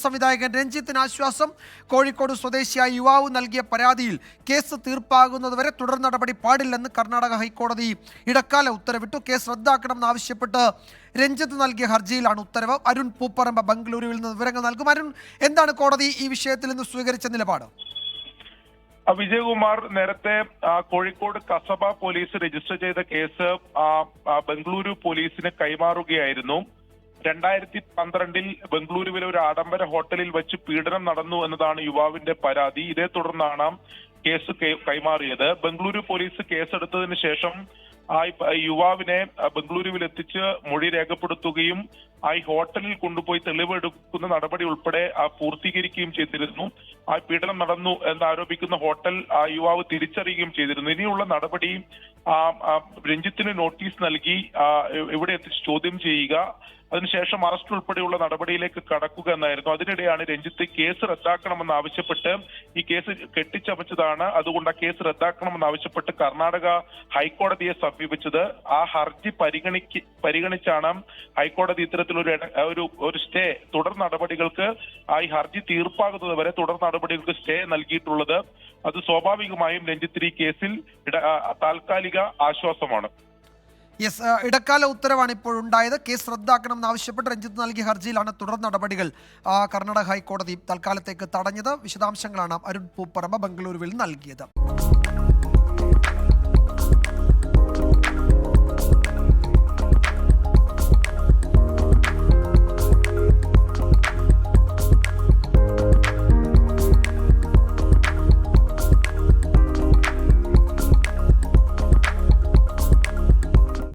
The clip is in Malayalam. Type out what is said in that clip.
സംവിധായകൻ രഞ്ജിത്തിന് ആശ്വാസം. കോഴിക്കോട് സ്വദേശിയായ യുവാവ് നൽകിയ പരാതിയിൽ കേസ് തീർപ്പാകുന്നതുവരെ തുടർ നടപടി പാടില്ലെന്ന് കർണാടക ഹൈക്കോടതി ഇടക്കാല ഉത്തരവിട്ടു. കേസ് റദ്ദാക്കണമെന്നാവശ്യപ്പെട്ട് രഞ്ജിത്ത് നൽകിയ ഹർജിയിലാണ് ഉത്തരവ്. അരുൺ പൂപ്പറമ്പ് ബംഗളൂരുവിൽ നിന്ന് വിവരങ്ങൾ നൽകും. അരുൺ, എന്താണ് കോടതി ഈ വിഷയത്തിൽ നിന്ന് സ്വീകരിച്ച നിലപാട്? വിജയകുമാർ, നേരത്തെ കോഴിക്കോട് കസബ പോലീസ് രജിസ്റ്റർ ചെയ്ത കേസ് ബംഗളൂരു പോലീസിന് കൈമാറുകയായിരുന്നു. 2012 ബംഗളൂരുവിലെ ഒരു ആഡംബര ഹോട്ടലിൽ വെച്ച് പീഡനം നടന്നു എന്നതാണ് യുവാവിന്റെ പരാതി. ഇതേ തുടർന്നാണ് കേസ് കൈമാറിയത്. ബംഗളൂരു പോലീസ് കേസെടുത്തതിന് ശേഷം യുവാവിനെ ബംഗളൂരുവിൽ എത്തിച്ച് മൊഴി രേഖപ്പെടുത്തുകയും ഈ ഹോട്ടലിൽ കൊണ്ടുപോയി തെളിവെടുക്കുന്ന നടപടി ഉൾപ്പെടെ പൂർത്തീകരിക്കുകയും ചെയ്തിരുന്നു. പീഡനം നടന്നു എന്നാരോപിക്കുന്ന ഹോട്ടൽ യുവാവ് തിരിച്ചറിയുകയും ചെയ്തിരുന്നു. ഇനിയുള്ള നടപടി രഞ്ജിത്തിന് നോട്ടീസ് നൽകി ഇവിടെ എത്തിച്ച് ചോദ്യം ചെയ്യുക, അതിനുശേഷം അറസ്റ്റ് ഉൾപ്പെടെയുള്ള നടപടിയിലേക്ക് കടക്കുക എന്നായിരുന്നു. അതിനിടെയാണ് രഞ്ജിത്ത് കേസ് റദ്ദാക്കണമെന്ന് ആവശ്യപ്പെട്ട്, ഈ കേസ് കെട്ടിച്ചമച്ചതാണ്, അതുകൊണ്ട് ആ കേസ് റദ്ദാക്കണമെന്നാവശ്യപ്പെട്ട് കർണാടക ഹൈക്കോടതിയെ സമീപിച്ചത്. ആ ഹർജി പരിഗണിച്ചാണ് ഹൈക്കോടതി ഇത്തരത്തിലൊരു സ്റ്റേ, തുടർ നടപടികൾക്ക് ഈ ഹർജി തീർപ്പാകുന്നത് വരെ തുടർ നടപടികൾക്ക് സ്റ്റേ നൽകിയിട്ടുള്ളത്. അത് സ്വാഭാവികമായും രഞ്ജിത്തിന് ഈ കേസിൽ താൽക്കാലിക ആശ്വാസമാണ്. യെസ്, ഇടക്കാല ഉത്തരവാണ് ഇപ്പോൾ ഉണ്ടായത്. കേസ് റദ്ദാക്കണമെന്ന് ആവശ്യപ്പെട്ട് രഞ്ജിത്ത് നൽകിയ ഹർജിയിലാണ് തുടർ നടപടികൾ കർണാടക ഹൈക്കോടതി തൽക്കാലത്തേക്ക് തടഞ്ഞത്. വിശദാംശങ്ങളാണ് അരുൺ പൂപ്പറമ്പ് ബംഗളൂരുവിൽ നൽകിയത്.